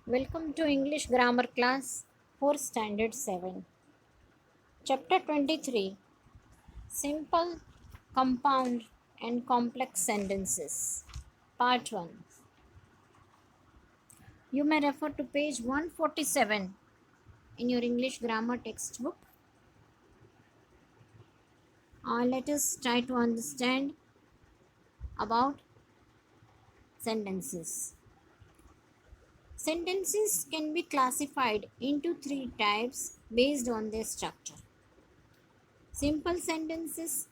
Welcome to English Grammar Class for Standard 7. Chapter 23, Simple, Compound and Complex Sentences. Part 1. You may refer to page 147 in your English Grammar textbook. Let us try to understand about sentences. Sentences can be classified into three types based on their structure: simple sentences,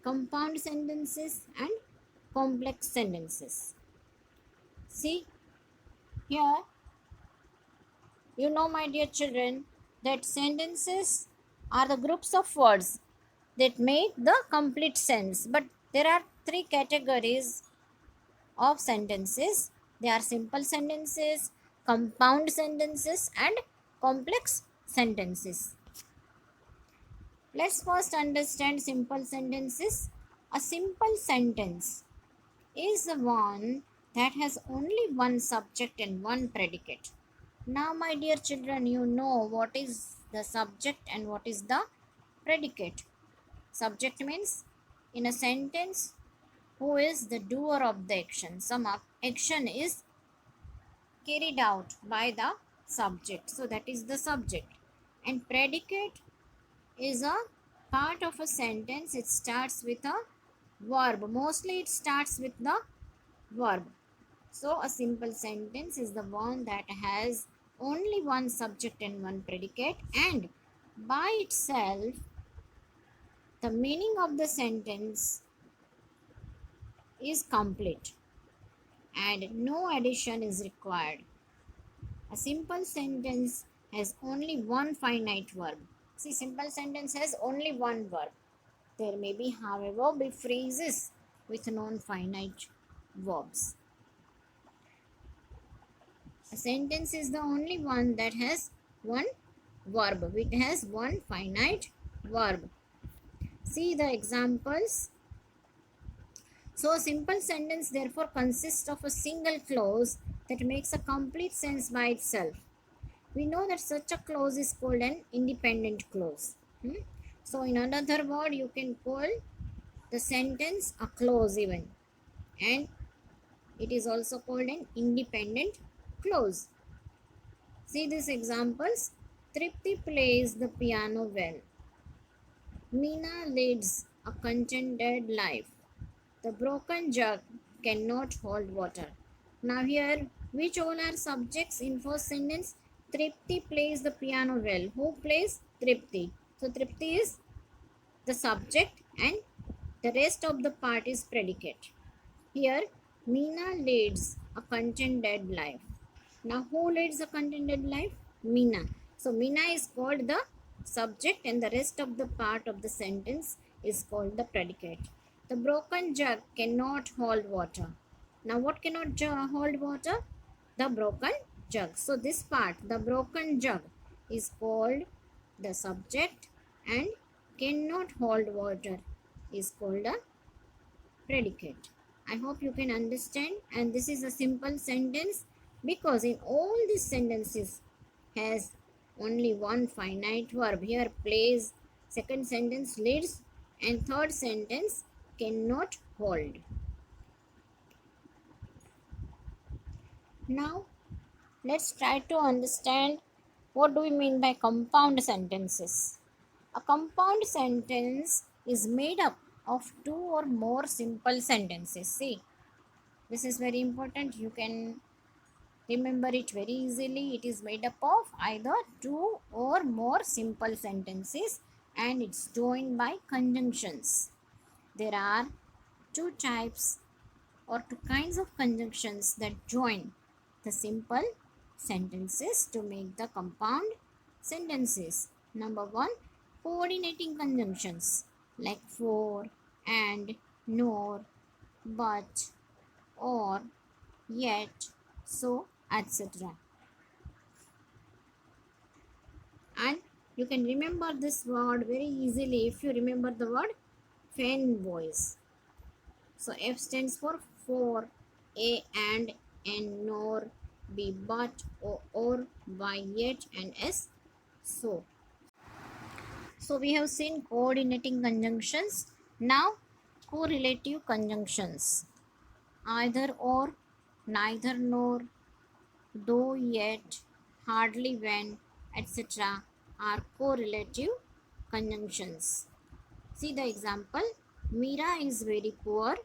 compound sentences, and complex sentences. See, here, my dear children, that sentences are the groups of words that make the complete sense. But there are three categories of sentences. They are simple sentences, compound sentences, and complex sentences. Let's first understand simple sentences. A simple sentence is the one that has only one subject and one predicate. Now, my dear children, you know what is the subject and what is the predicate. Subject means in a sentence who is the doer of the action. Some action is carried out by the subject. So, that is the subject. And predicate is a part of a sentence. It starts with a verb. Mostly it starts with the verb. So, a simple sentence is the one that has only one subject and one predicate, and by itself, the meaning of the sentence is complete and no addition is required. A simple sentence has only one finite verb. See, simple sentence has only one verb. There may be, however, be phrases with non-finite verbs. A sentence is the only one that has one verb. It has one finite verb. See the examples. So, a simple sentence therefore consists of a single clause that makes a complete sense by itself. We know that such a clause is called an independent clause. So, in another word, you can call the sentence a clause even, and it is also called an independent clause. See these examples. Tripti plays the piano well. Meena leads a contented life. The broken jug cannot hold water. Now here, which all are subjects in first sentence? Tripti plays the piano well. Who plays? Tripti. So Tripti is the subject and the rest of the part is predicate. Here, Meena leads a contented life. Now, who leads a contented life? Meena. So, Meena is called the subject and the rest of the part of the sentence is called the predicate. The broken jug cannot hold water. Now, what cannot hold water? The broken jug. So, this part, the broken jug, is called the subject, and cannot hold water is called a predicate. I hope you can understand, and this is a simple sentence because in all these sentences has only one finite verb. Here plays, second sentence leads, and third sentence cannot hold. Now let's try to understand what do we mean by compound sentences. A compound sentence is made up of two or more simple sentences. See, this is very important. You can remember it very easily. It is made up of either two or more simple sentences and it's joined by conjunctions. There are two types or two kinds of conjunctions that join the simple sentences to make the compound sentences. Number one, coordinating conjunctions like for, and, nor, but, or, yet, so, etc. And you can remember this word very easily if you remember the word fan voice. So F stands for, A and, nor, B but, O or, Y yet, and S so. So we have seen coordinating conjunctions. Now correlative conjunctions. Either or, neither nor, though yet, hardly when, etc. are correlative conjunctions. See the example. Meera is very poor.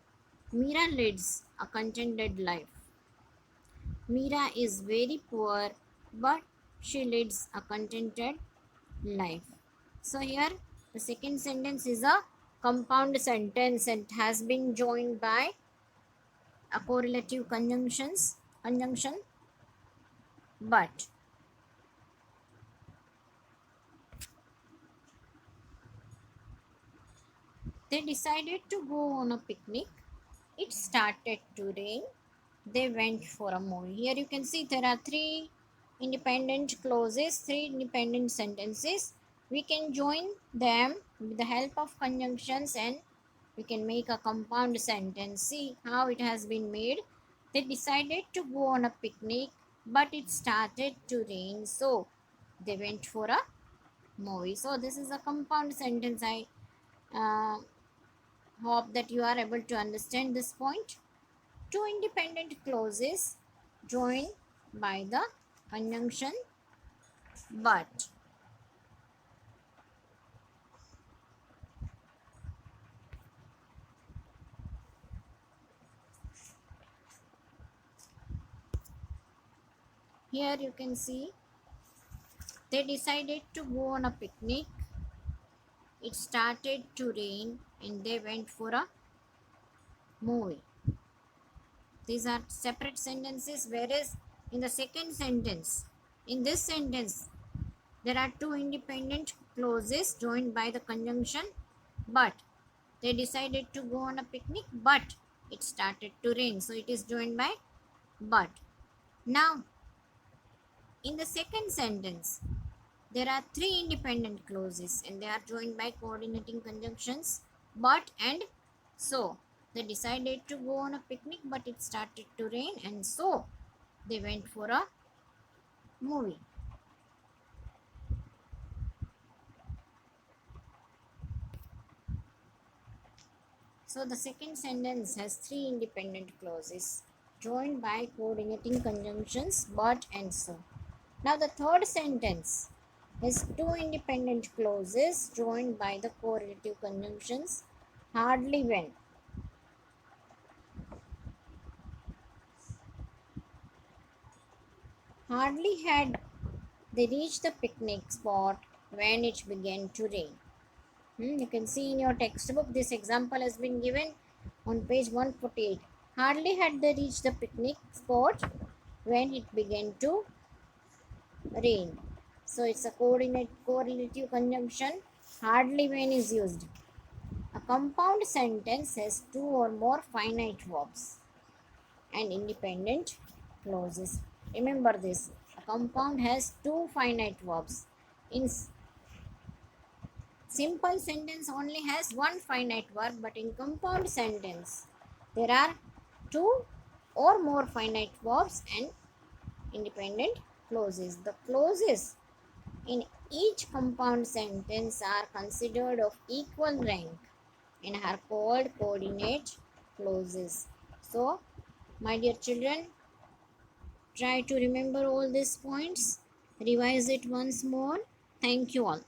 Meera leads a contented life. Meera is very poor, but she leads a contented life. So here the second sentence is a compound sentence and has been joined by a correlative conjunction but. They decided to go on a picnic. It started to rain. They went for a movie. Here you can see there are three independent clauses, three independent sentences. We can join them with the help of conjunctions and we can make a compound sentence. See how it has been made. They decided to go on a picnic, but it started to rain, so they went for a movie. So this is a compound sentence. I uh, hope that you are able to understand this point. Two independent clauses joined by the conjunction but. Here you can see they decided to go on a picnic. It started to rain and they went for a movie. These are separate sentences, whereas in the second sentence, in this sentence, there are two independent clauses joined by the conjunction but. They decided to go on a picnic, but it started to rain, so it is joined by but. Now, in the second sentence, there are three independent clauses and they are joined by coordinating conjunctions but and so. They decided to go on a picnic, but it started to rain, and so they went for a movie. So the second sentence has three independent clauses joined by coordinating conjunctions but and so. Now the third sentence has two independent clauses joined by the correlative conjunctions hardly when. Hardly had they reached the picnic spot when it began to rain. You can see in your textbook this example has been given on page 148. Hardly had they reached the picnic spot when it began to rain. So it's a correlative conjunction. Hardly when is used. A compound sentence has two or more finite verbs and independent clauses. Remember this. A compound has two finite verbs. In simple sentence only has one finite verb, but in compound sentence there are two or more finite verbs and independent clauses. The clauses in each compound sentence are considered of equal rank and are called coordinate clauses. So, my dear children, try to remember all these points, revise it once more. Thank you all.